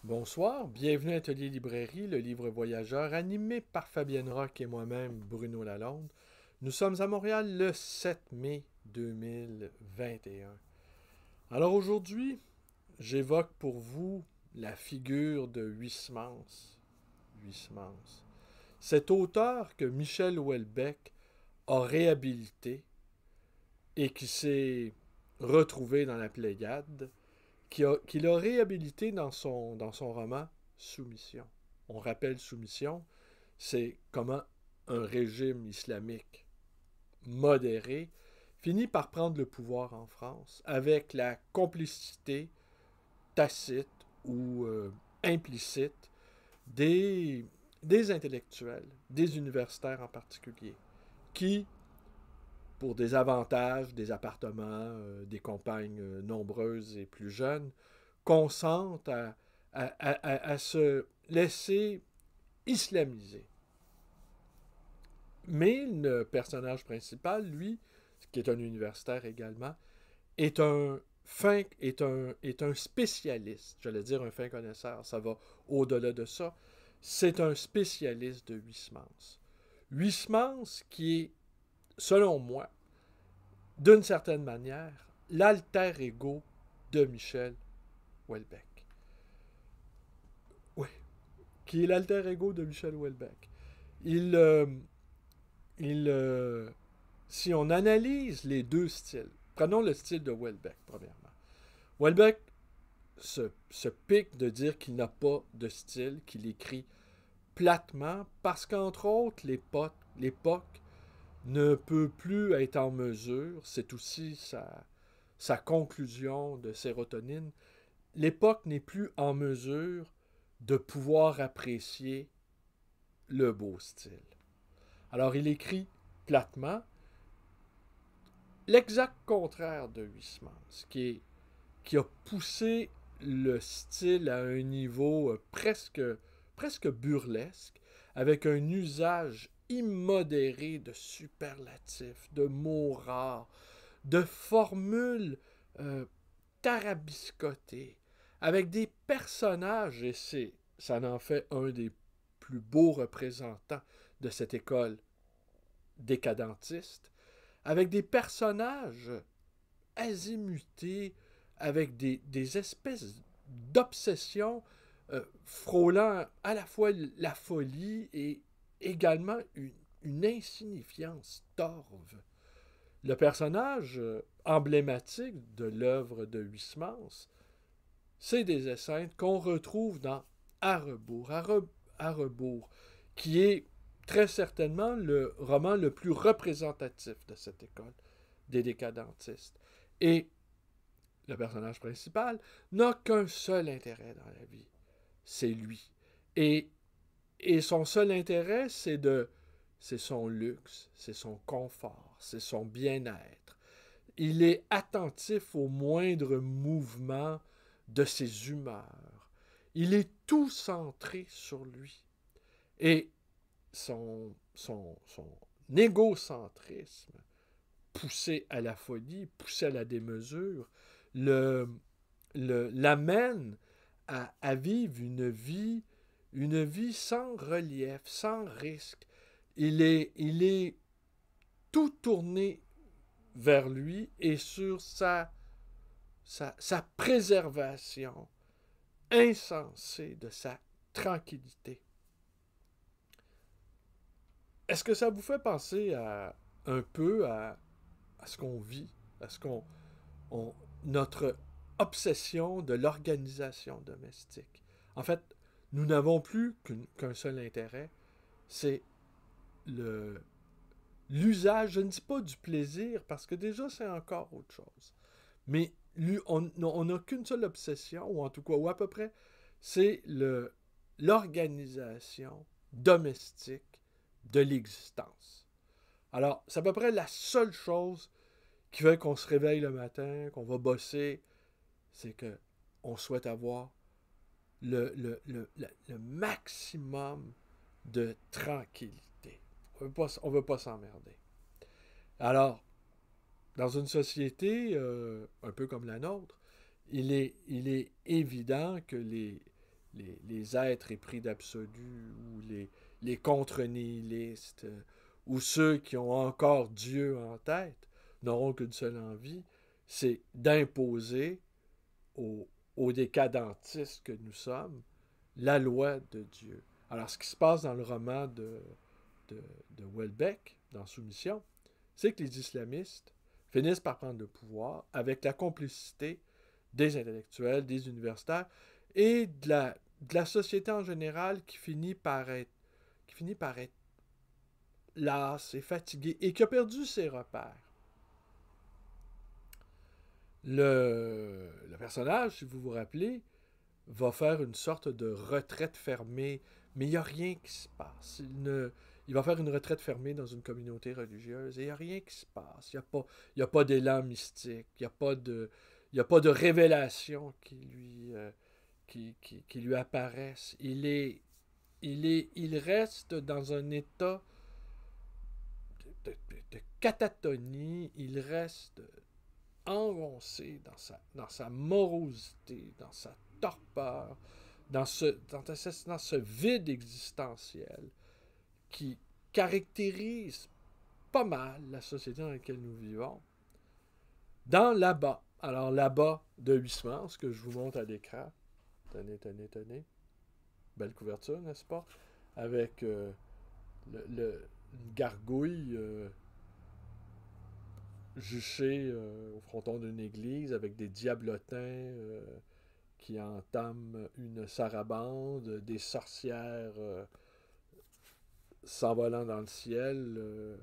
Bonsoir, bienvenue à Atelier Librairie, le livre voyageur, animé par Fabienne Roch et moi-même, Bruno Lalonde. Nous sommes à Montréal le 7 mai 2021. Alors aujourd'hui, j'évoque pour vous la figure de Huysmans. Huysmans. Cet auteur que Michel Houellebecq a réhabilité et qui s'est retrouvé dans la Pléiade, qu'il a réhabilité dans son roman Soumission. On rappelle Soumission, c'est comment un régime islamique modéré finit par prendre le pouvoir en France avec la complicité tacite ou implicite des, des intellectuels, des universitaires en particulier, qui, pour des avantages, des appartements, des compagnes nombreuses et plus jeunes, consentent à se laisser islamiser. Mais le personnage principal, lui, qui est un universitaire également, est un spécialiste, j'allais dire un fin connaisseur, ça va au-delà de ça, c'est un spécialiste de Huysmans. Huysmans qui est, selon moi, d'une certaine manière, l'alter ego de Michel Houellebecq. Oui, qui est l'alter ego de Michel Houellebecq. Il, euh, si on analyse les deux styles, prenons le style de Houellebecq, premièrement. Houellebecq se pique de dire qu'il n'a pas de style, qu'il écrit platement, parce qu'entre autres, l'époque ne peut plus être en mesure, c'est aussi sa conclusion de Sérotonine, l'époque n'est plus en mesure de pouvoir apprécier le beau style. Alors il écrit platement l'exact contraire de Huysmans, qui a poussé le style à un niveau presque burlesque, avec un usage immodéré de superlatifs, de mots rares, de formules euh, tarabiscotées, avec des personnages, et ça en fait un des plus beaux représentants de cette école décadentiste, avec des personnages azimutés, avec des espèces d'obsessions frôlant à la fois la folie et également une insignifiance torve. Le personnage emblématique de l'œuvre de Huysmans, c'est des essaims qu'on retrouve dans À rebours, à rebours, qui est très certainement le roman le plus représentatif de cette école des décadentistes. Et le personnage principal n'a qu'un seul intérêt dans la vie, c'est lui. Et, et son seul intérêt, c'est son luxe, c'est son confort, c'est son bien-être. Il est attentif aux moindres mouvements de ses humeurs. Il est tout centré sur lui. Et son égocentrisme, poussé à la folie, poussé à la démesure, le, l'amène à vivre une vie sans relief, sans risque. Il est tout tourné vers lui et sur sa préservation insensée de sa tranquillité. Est-ce que ça vous fait penser un peu à ce qu'on vit, à ce notre obsession de l'organisation domestique? En fait, nous n'avons plus qu'un seul intérêt, c'est le l'usage, je ne dis pas du plaisir, parce que déjà c'est encore autre chose. Mais on n'a qu'une seule obsession, ou en tout cas, ou à peu près, c'est l'organisation domestique de l'existence. Alors, c'est à peu près la seule chose qui fait qu'on se réveille le matin, qu'on va bosser, c'est que on souhaite avoir le maximum de tranquillité. On veut pas s'emmerder. Alors, dans une société un peu comme la nôtre, il est évident que les êtres épris d'absolu, ou les contre-nihilistes, ou ceux qui ont encore Dieu en tête, n'auront qu'une seule envie, c'est d'imposer aux décadentistes que nous sommes la loi de Dieu. Alors, ce qui se passe dans le roman de Houellebecq, dans Soumission, c'est que les islamistes finissent par prendre le pouvoir avec la complicité des intellectuels, des universitaires et de la société en général qui finit par être lasse et fatiguée et qui a perdu ses repères. Le personnage, si vous vous rappelez, va faire une sorte de retraite fermée, mais il n'y a rien qui se passe. Il va faire une retraite fermée dans une communauté religieuse et il n'y a rien qui se passe. Il n'y a pas d'élan mystique, il n'y a pas de révélation qui lui apparaissent. Il reste dans un état de catatonie, il reste engoncé dans sa morosité, dans sa torpeur, dans ce vide existentiel qui caractérise pas mal la société dans laquelle nous vivons. Dans Là-bas, alors Là-bas de Huysmans, ce que je vous montre à l'écran, tenez, belle couverture, n'est-ce pas? Avec une gargouille juchée au fronton d'une église avec des diablotins qui entament une sarabande, des sorcières s'envolant dans le ciel,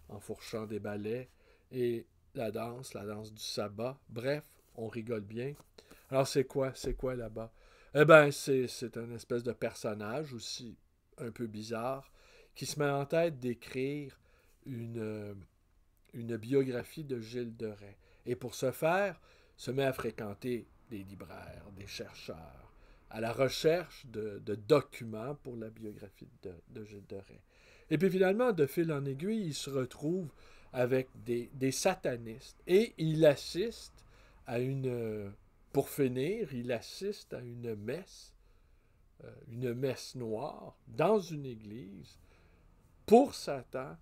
enfourchant des balais, et la danse du sabbat. Bref, on rigole bien. Alors c'est quoi Là-bas? Eh bien, c'est une espèce de personnage aussi un peu bizarre qui se met en tête d'écrire une biographie de Gilles de Rais. Et pour ce faire, se met à fréquenter des libraires, des chercheurs, à la recherche de documents pour la biographie de Gilles de Rais. Et puis finalement, de fil en aiguille, il se retrouve avec des satanistes. Et il assiste à pour finir, il assiste à une messe noire dans une église pour Satan,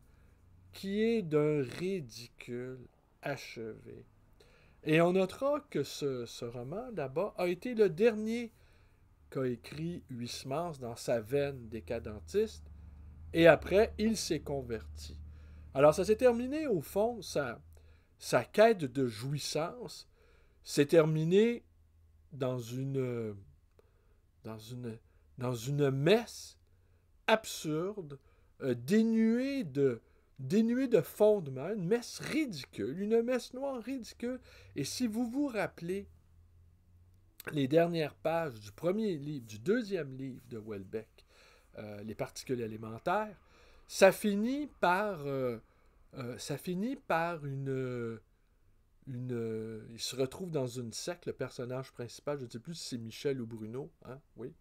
qui est d'un ridicule achevé. Et on notera que ce roman, là-bas, a été le dernier qu'a écrit Huysmans dans sa veine décadentiste, et après, il s'est converti. Alors, ça s'est terminé, au fond, sa quête de jouissance s'est terminée dans une messe absurde, dénuée de fondement, une messe ridicule, une messe noire ridicule. Et si vous vous rappelez les dernières pages du deuxième livre de Houellebecq, Les particules élémentaires, ça finit par il se retrouve dans une secte, le personnage principal, je ne sais plus si c'est Michel ou Bruno, hein, oui,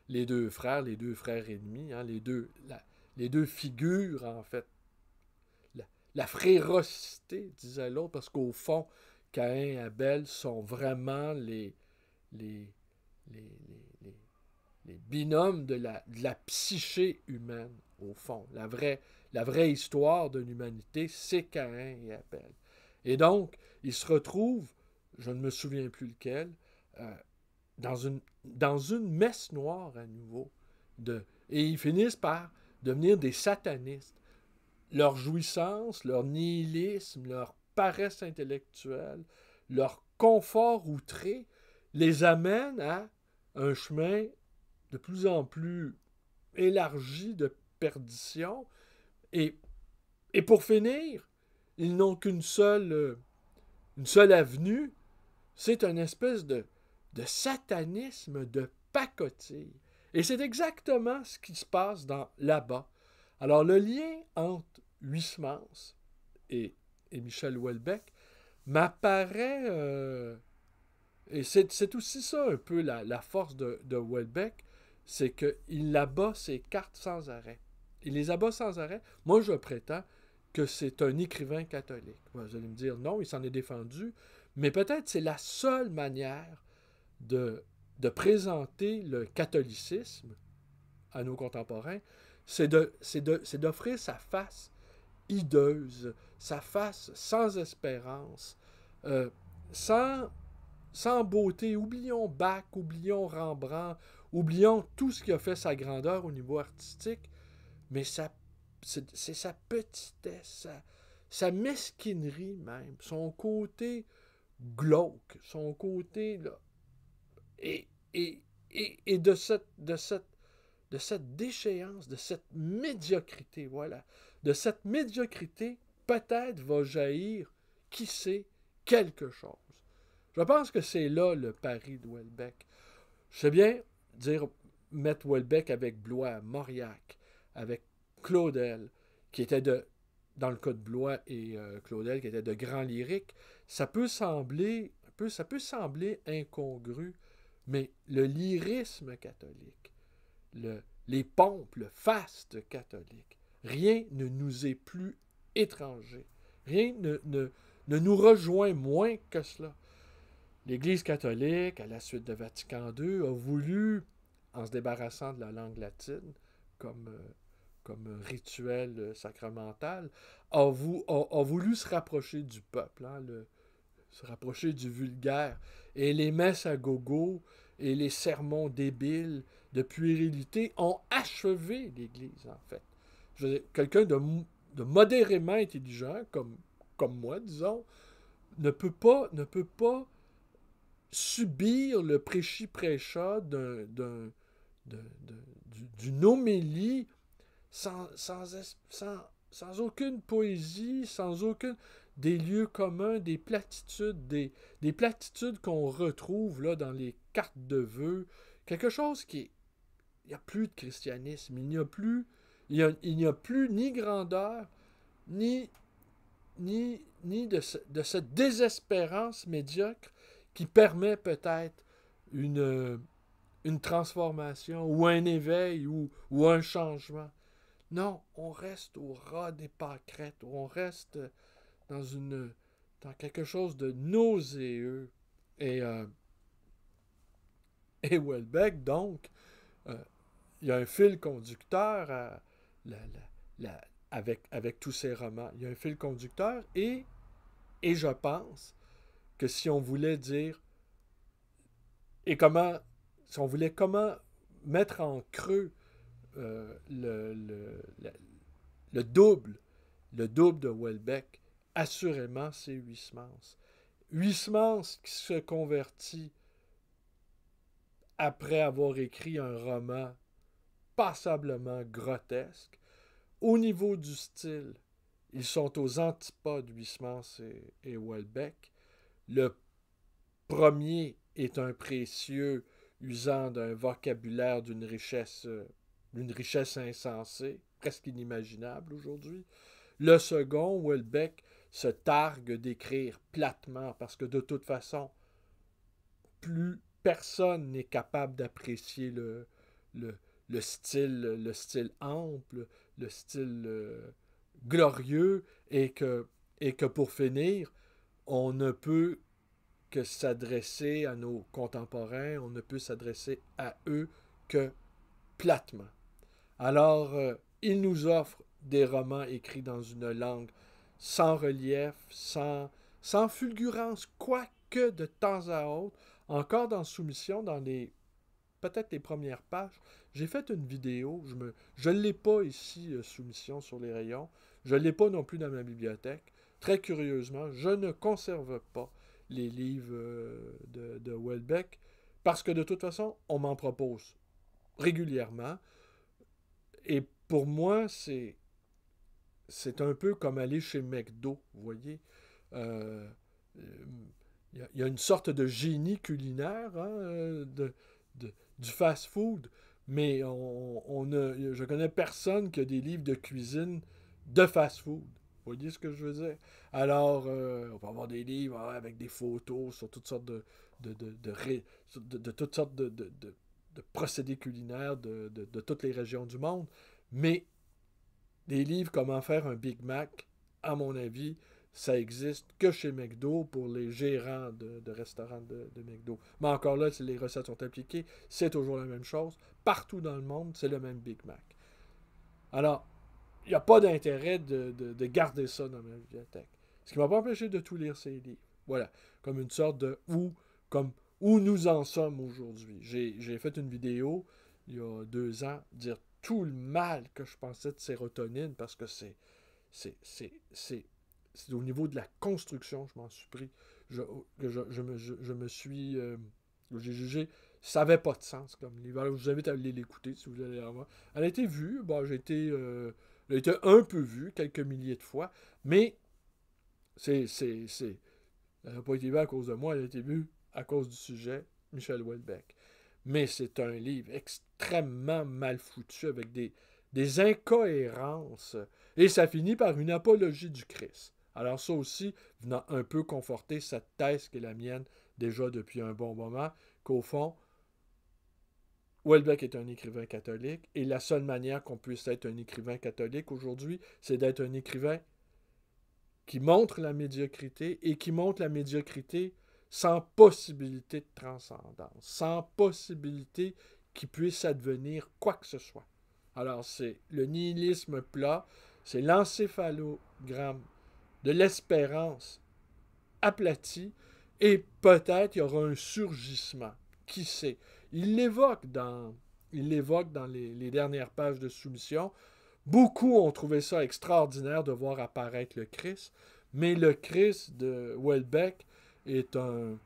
les deux frères ennemis, hein, les deux figures, en fait, la frérocité, disait l'autre, parce qu'au fond, Caïn et Abel sont vraiment les binômes de la psyché humaine, au fond. La vraie histoire de l'humanité, c'est Caïn et Abel. Et donc, ils se retrouvent, je ne me souviens plus lequel, dans une messe noire à nouveau. Et ils finissent par devenir des satanistes. Leur jouissance, leur nihilisme, leur paresse intellectuelle, leur confort outré les amène à un chemin de plus en plus élargi de perdition. Et pour finir, ils n'ont qu'une seule avenue, c'est une espèce de satanisme, de pacotille. Et c'est exactement ce qui se passe dans Là-bas. Alors, le lien entre Huysmans et Michel Houellebecq m'apparaît... et c'est aussi ça un peu la force de Houellebecq, c'est qu'il abat ses cartes sans arrêt. Il les abat sans arrêt. Moi, je prétends que c'est un écrivain catholique. Vous allez me dire, non, il s'en est défendu, mais peut-être c'est la seule manière de de présenter le catholicisme à nos contemporains, c'est d'offrir sa face hideuse, sa face sans espérance, euh, sans, sans beauté. Oublions Bach, oublions Rembrandt, oublions tout ce qui a fait sa grandeur au niveau artistique, mais c'est sa petitesse, sa mesquinerie même, son côté glauque, son côté là, et, et, et de cette déchéance, de cette médiocrité, voilà. De cette médiocrité, peut-être va jaillir, qui sait, quelque chose. Je pense que c'est là le pari de Houellebecq. Je sais bien dire mettre Houellebecq avec Blois, Mauriac, avec Claudel, qui était dans le cas de Blois et Claudel, qui était de grands lyriques, ça peut sembler incongru, mais le lyrisme catholique, les pompes, le faste catholique, rien ne nous est plus étranger. Rien ne nous rejoint moins que cela. L'Église catholique, à la suite de Vatican II, a voulu, en se débarrassant de la langue latine comme rituel sacramental, a voulu se rapprocher du peuple, se rapprocher du vulgaire. Et les messes à gogo et les sermons débiles de puérilité ont achevé l'Église, en fait. Je veux dire, quelqu'un de modérément intelligent, comme moi, disons, ne peut pas subir le prêchi-prêcha d'une homélie sans aucune poésie, sans aucun des lieux communs, des platitudes, des platitudes qu'on retrouve là dans les cartes de vœux, quelque chose qui est... Il n'y a plus de christianisme, il n'y a plus ni grandeur, ni de cette désespérance médiocre qui permet peut-être une transformation ou un éveil ou un changement. Non, on reste au ras des pâquerettes, on reste dans quelque chose de nauséeux. Et Houellebecq, donc, il y a un fil conducteur avec tous ces romans. Il y a un fil conducteur et je pense que si on voulait dire si on voulait comment mettre en creux le double de Houellebecq, assurément c'est Huysmans. Huysmans qui se convertit après avoir écrit un roman passablement grotesque. Au niveau du style, ils sont aux antipodes, Huysmans et Houellebecq. Le premier est un précieux usant d'un vocabulaire d'une richesse insensée, presque inimaginable aujourd'hui. Le second, Houellebecq, se targue d'écrire platement parce que de toute façon, plus personne n'est capable d'apprécier le style ample, le style glorieux, et que pour finir, on ne peut que s'adresser à nos contemporains, on ne peut s'adresser à eux que platement. Alors, il nous offre des romans écrits dans une langue sans relief, sans fulgurance, quoique de temps à autre, encore dans Soumission, peut-être les premières pages. J'ai fait une vidéo, je ne l'ai pas ici, Soumission sur les rayons, je ne l'ai pas non plus dans ma bibliothèque. Très curieusement, je ne conserve pas les livres de Houellebecq, parce que de toute façon, on m'en propose régulièrement. Et pour moi, c'est un peu comme aller chez McDo, vous voyez. Il y a une sorte de génie culinaire du fast-food, mais je connais personne qui a des livres de cuisine de fast-food. Vous voyez ce que je veux dire? Alors, on va avoir des livres avec des photos sur toutes sortes de toutes sortes de procédés culinaires de toutes les régions du monde, mais des livres Comment faire un Big Mac, à mon avis, ça existe que chez McDo pour les gérants de restaurants de McDo. Mais encore là, si les recettes sont appliquées, c'est toujours la même chose. Partout dans le monde, c'est le même Big Mac. Alors, il n'y a pas d'intérêt de garder ça dans ma bibliothèque. Ce qui ne m'a pas empêché de tout lire ces livres. Voilà, comme une sorte de comme où nous en sommes aujourd'hui. J'ai fait une vidéo il y a 2 ans, dire tout le mal que je pensais de sérotonine, parce que c'est au niveau de la construction, je m'en suis pris. Je me suis. J'ai jugé. Ça n'avait pas de sens comme livre. Alors, je vous invite à aller l'écouter si vous allez la voir. Elle a été vue. Bon, elle a été un peu vue, quelques milliers de fois. Mais elle n'a pas été vue à cause de moi. Elle a été vue à cause du sujet, Michel Houellebecq. Mais c'est un livre extrêmement mal foutu avec des incohérences. Et ça finit par une apologie du Christ. Alors ça aussi, venant un peu conforter cette thèse qui est la mienne déjà depuis un bon moment, qu'au fond, Houellebecq est un écrivain catholique, et la seule manière qu'on puisse être un écrivain catholique aujourd'hui, c'est d'être un écrivain qui montre la médiocrité, et qui montre la médiocrité sans possibilité de transcendance, sans possibilité qu'il puisse advenir quoi que ce soit. Alors c'est le nihilisme plat, c'est l'encéphalogramme de l'espérance aplati, et peut-être il y aura un surgissement. Qui sait? Il l'évoque dans les dernières pages de Soumission. Beaucoup ont trouvé ça extraordinaire de voir apparaître le Christ, mais le Christ de Houellebecq est un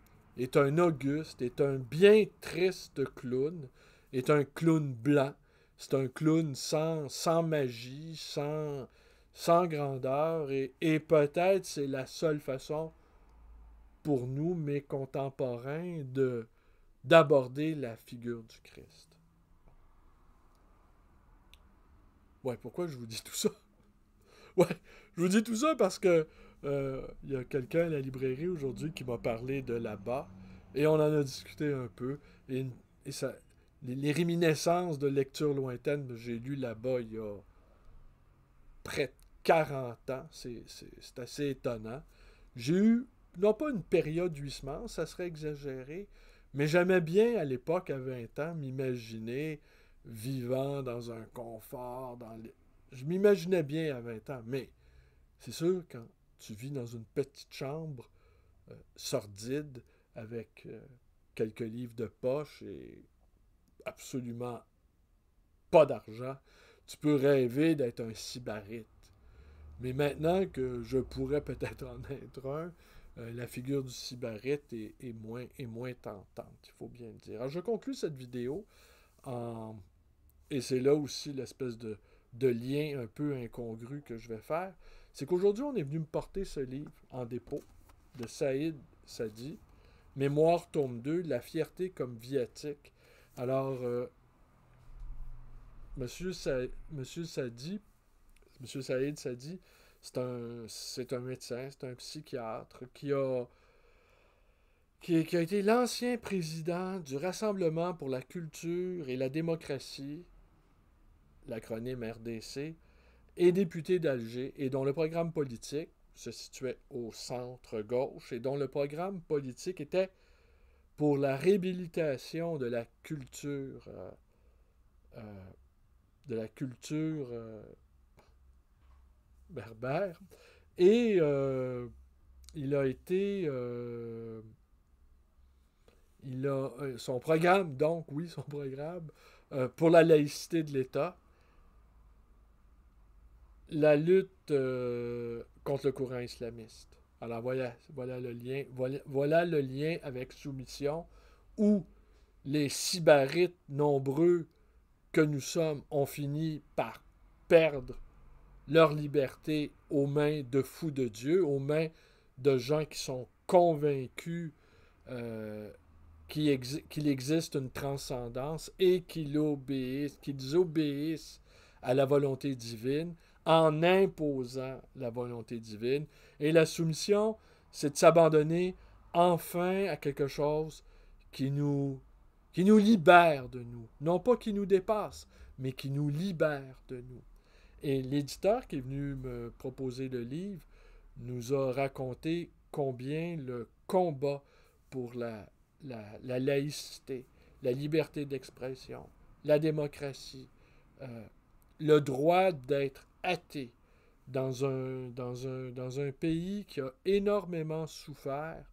Auguste, est un bien triste clown, est un clown blanc. C'est un clown sans magie, sans grandeur, et peut-être c'est la seule façon pour nous, mes contemporains, d'aborder la figure du Christ. Ouais, pourquoi je vous dis tout ça? Ouais, je vous dis tout ça parce que y a quelqu'un à la librairie aujourd'hui qui m'a parlé de là-bas, et on en a discuté un peu, et ça, les réminiscences de lecture lointaine que j'ai lues là-bas il y a près de 40 ans, c'est assez étonnant. J'ai eu, non pas une période d'huissement, ça serait exagéré, mais j'aimais bien à l'époque, à 20 ans, m'imaginer vivant dans un confort, je m'imaginais bien à 20 ans, mais c'est sûr, quand tu vis dans une petite chambre sordide, avec quelques livres de poche et absolument pas d'argent, tu peux rêver d'être un sybarite. Mais maintenant que je pourrais peut-être en être un, la figure du sybarite est moins tentante, il faut bien le dire. Alors je conclus cette vidéo en... Et c'est là aussi l'espèce de lien un peu incongru que je vais faire. C'est qu'aujourd'hui, on est venu me porter ce livre en dépôt de Saïd Sadi, Mémoire, tome 2, La fierté comme viatique. Alors, Monsieur Sadi, Monsieur Saïd Sadi, c'est un médecin, c'est un psychiatre qui a été l'ancien président du Rassemblement pour la culture et la démocratie, l'acronyme RDC, et député d'Alger, et dont le programme politique se situait au centre-gauche, et dont le programme politique était pour la réhabilitation de la culture euh, berbère. Et il a été... son programme, donc, oui, son programme, pour la laïcité de l'État, la lutte contre le courant islamiste. Alors voilà le lien avec Soumission, où les sybarites nombreux que nous sommes ont fini par perdre leur liberté aux mains de fous de Dieu, aux mains de gens qui sont convaincus qu'il existe une transcendance, et qu'ils obéissent à la volonté divine en imposant la volonté divine. Et la soumission, c'est de s'abandonner enfin à quelque chose qui nous libère de nous. Non pas qui nous dépasse, mais qui nous libère de nous. Et l'éditeur qui est venu me proposer le livre nous a raconté combien le combat pour la laïcité, la liberté d'expression, la démocratie, le droit d'être athée dans un pays qui a énormément souffert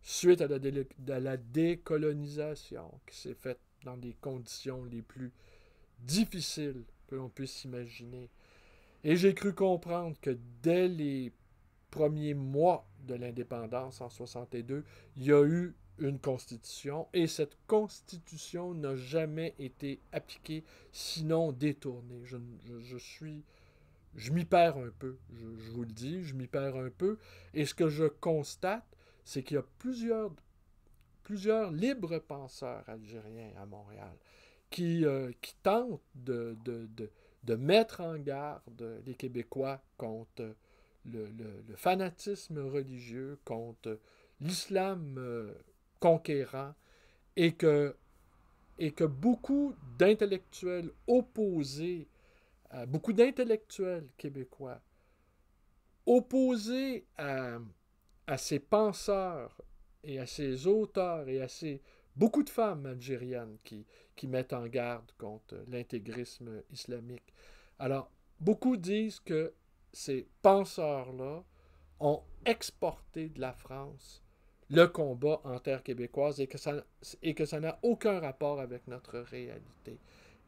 suite à la décolonisation, qui s'est faite dans des conditions les plus difficiles que l'on puisse imaginer. Et j'ai cru comprendre que dès les premiers mois de l'indépendance en 62, il y a eu une constitution et cette constitution n'a jamais été appliquée, sinon détournée. Je m'y perds un peu, je vous le dis, je m'y perds un peu. Et ce que je constate, c'est qu'il y a plusieurs libres penseurs algériens à Montréal qui tentent de mettre en garde les Québécois contre le fanatisme religieux, contre l'islam conquérant, et que beaucoup d'intellectuels opposés, beaucoup d'intellectuels québécois opposés à ces penseurs et à ces auteurs et à beaucoup de femmes algériennes qui mettent en garde contre l'intégrisme islamique. Alors, beaucoup disent que ces penseurs-là ont exporté de la France le combat en terre québécoise et que ça n'a aucun rapport avec notre réalité.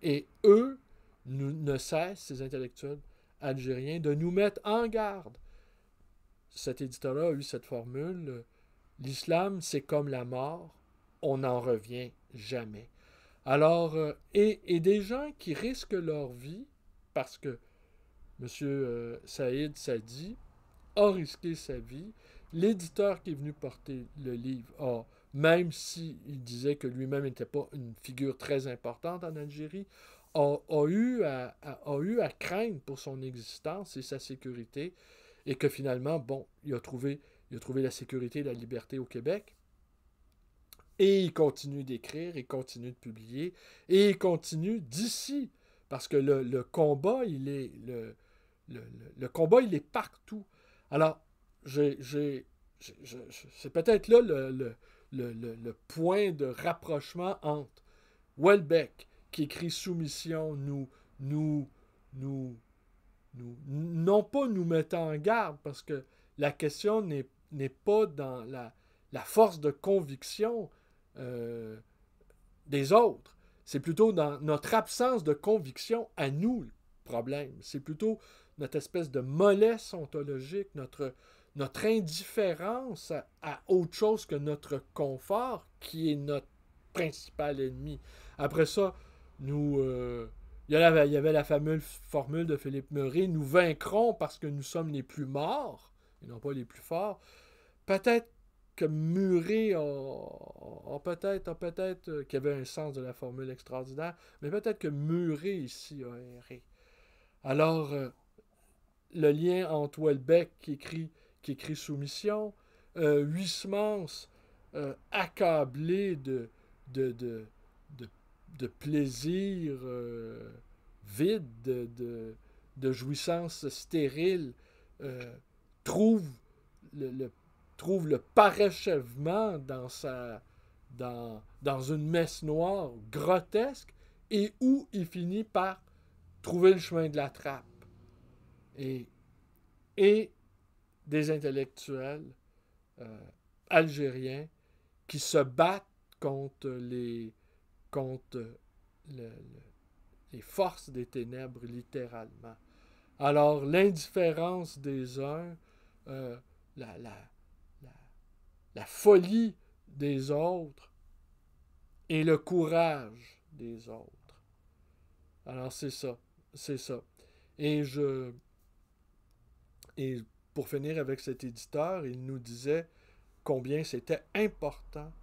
Et eux ne cessent, ces intellectuels algériens, de nous mettre en garde. Cet éditeur-là a eu cette formule: l'islam, c'est comme la mort, on n'en revient jamais. Alors, et des gens qui risquent leur vie, parce que M. Saïd Sadi a risqué sa vie. L'éditeur qui est venu porter le livre même s'il disait que lui-même n'était pas une figure très importante en Algérie, a eu à craindre pour son existence et sa sécurité, et que finalement, bon, il a trouvé la sécurité et la liberté au Québec. Et il continue d'écrire, il continue de publier, et il continue d'ici, parce que le combat, le combat, il est partout. Alors, c'est peut-être là le point de rapprochement entre Houellebecq, qui écrit Soumission, non pas nous mettant en garde, parce que la question n'est pas dans la force de conviction des autres. C'est plutôt dans notre absence de conviction à nous le problème. C'est plutôt notre espèce de mollesse ontologique, notre indifférence à autre chose que notre confort qui est notre principal ennemi. Après ça, il y avait la fameuse formule de Philippe Murray: nous vaincrons parce que nous sommes les plus morts et non pas les plus forts. Peut-être que Murray a peut-être qu'il y avait un sens de la formule extraordinaire, mais peut-être que Murray ici a erré. Alors, le lien entre Houellebecq qui écrit Soumission, Huysmans accablé de plaisir vide, de jouissance stérile, trouve le parachèvement dans une messe noire grotesque, et où il finit par trouver le chemin de la trappe. Et des intellectuels algériens qui se battent contre les forces des ténèbres, littéralement. Alors, l'indifférence des uns, la folie des autres et le courage des autres. Alors, c'est ça. Et pour finir avec cet éditeur, il nous disait combien c'était important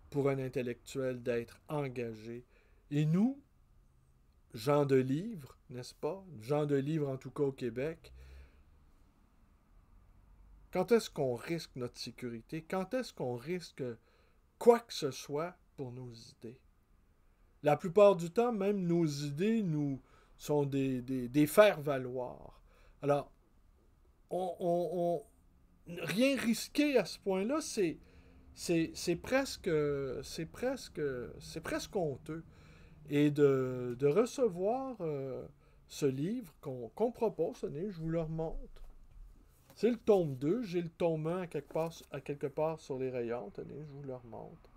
pour un intellectuel d'être engagé. Et nous, gens de livres, n'est-ce pas? Gens de livres, en tout cas au Québec, quand est-ce qu'on risque notre sécurité? Quand est-ce qu'on risque quoi que ce soit pour nos idées? La plupart du temps, même nos idées nous sont des faire-valoir. Alors, rien risquer à ce point-là, c'est presque, c'est presque honteux. Et de recevoir ce livre qu'on propose, je vous le remonte. C'est le tome 2, j'ai le tome 1 à quelque part sur les rayons, tenez, je vous le remonte.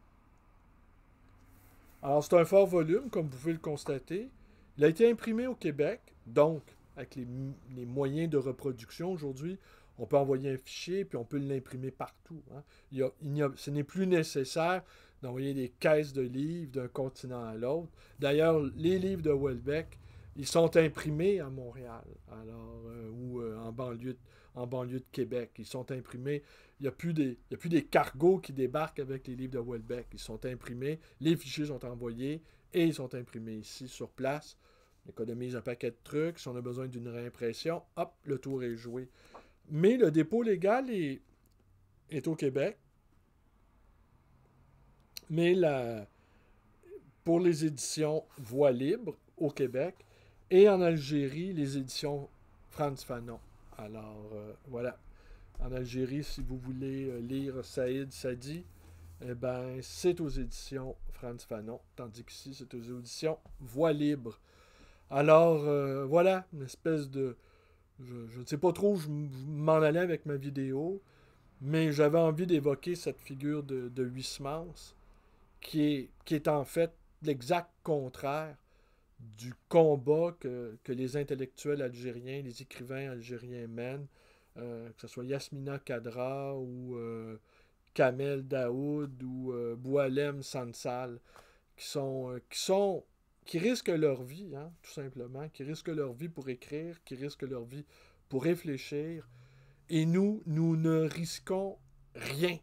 Alors, c'est un fort volume, comme vous pouvez le constater. Il a été imprimé au Québec, donc, avec les moyens de reproduction aujourd'hui, on peut envoyer un fichier, puis on peut l'imprimer partout. Hein. Ce n'est plus nécessaire d'envoyer des caisses de livres d'un continent à l'autre. D'ailleurs, les livres de Houellebecq, ils sont imprimés à Montréal, ou en banlieue de Québec. Ils sont imprimés. Il n'y a plus des cargos qui débarquent avec les livres de Houellebecq. Ils sont imprimés, les fichiers sont envoyés et ils sont imprimés ici, sur place. On économise un paquet de trucs. Si on a besoin d'une réimpression, hop, le tour est joué. Mais le dépôt légal est au Québec. Mais pour les éditions Voix libre au Québec et en Algérie, les éditions Frantz Fanon. Alors, voilà. En Algérie, si vous voulez lire Saïd Sadi, eh ben, c'est aux éditions Frantz Fanon, tandis qu'ici, c'est aux éditions Voix libre. Alors, voilà, une espèce de... Je ne sais pas trop où je m'en allais avec ma vidéo, mais j'avais envie d'évoquer cette figure de Huysmans, qui est en fait l'exact contraire du combat que les intellectuels algériens, les écrivains algériens mènent, que ce soit Yasmina Khadra ou Kamel Daoud ou Boualem Sansal, qui risquent leur vie, hein, tout simplement, qui risquent leur vie pour écrire, qui risquent leur vie pour réfléchir. Et nous ne risquons rien.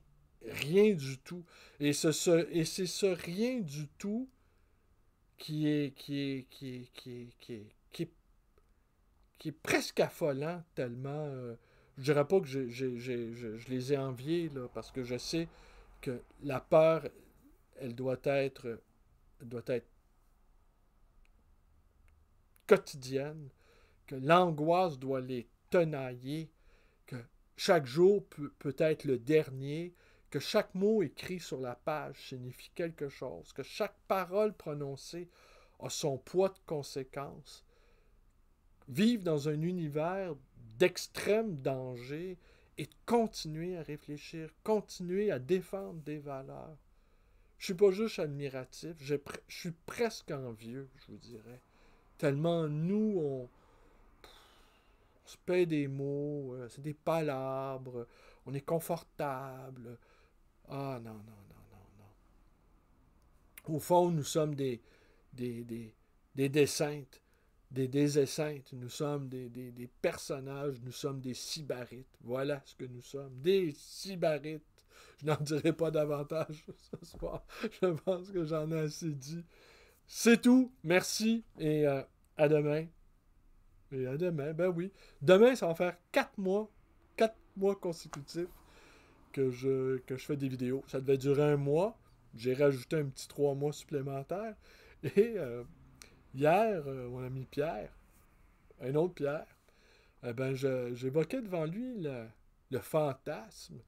Rien du tout. Et c'est ce rien du tout qui est presque affolant, tellement... je dirais pas que je les ai enviés, là, parce que je sais que la peur, elle doit être quotidienne, que l'angoisse doit les tenailler, que chaque jour peut être le dernier, que chaque mot écrit sur la page signifie quelque chose, que chaque parole prononcée a son poids de conséquence. Vivre dans un univers d'extrême danger et continuer à réfléchir, continuer à défendre des valeurs. Je suis pas juste admiratif, je suis presque envieux, je vous dirais. Tellement nous, on se paie des mots, c'est des palabres, on est confortable. Ah non, non, non, non, non. Au fond, nous sommes des déceintes, des esseintes. Nous sommes des personnages, nous sommes des sybarites. Voilà ce que nous sommes, des sybarites. Je n'en dirai pas davantage ce soir. Je pense que j'en ai assez dit. C'est tout. Merci et à demain. Et à demain, ben oui. Demain, ça va faire 4 mois consécutifs que je fais des vidéos. Ça devait durer un mois. J'ai rajouté un petit 3 mois supplémentaires. Et hier, mon ami Pierre, un autre Pierre, eh ben, j'évoquais devant lui le fantasme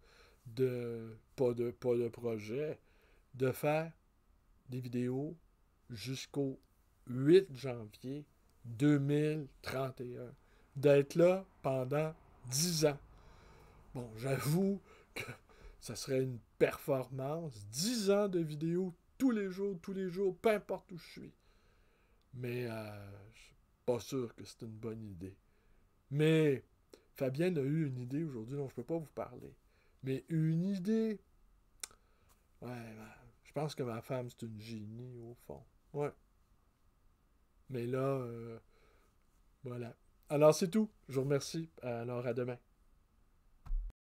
pas de projet, de faire des vidéos jusqu'au 8 janvier 2031. D'être là pendant 10 ans. Bon, j'avoue que ça serait une performance. 10 ans de vidéos tous les jours, peu importe où je suis. Mais je suis pas sûr que c'est une bonne idée. Mais Fabienne a eu une idée aujourd'hui dont je peux pas vous parler. Mais une idée... Ouais, je pense que ma femme, c'est une génie, au fond. Ouais. Mais là, voilà. Alors, c'est tout. Je vous remercie. Alors, à demain.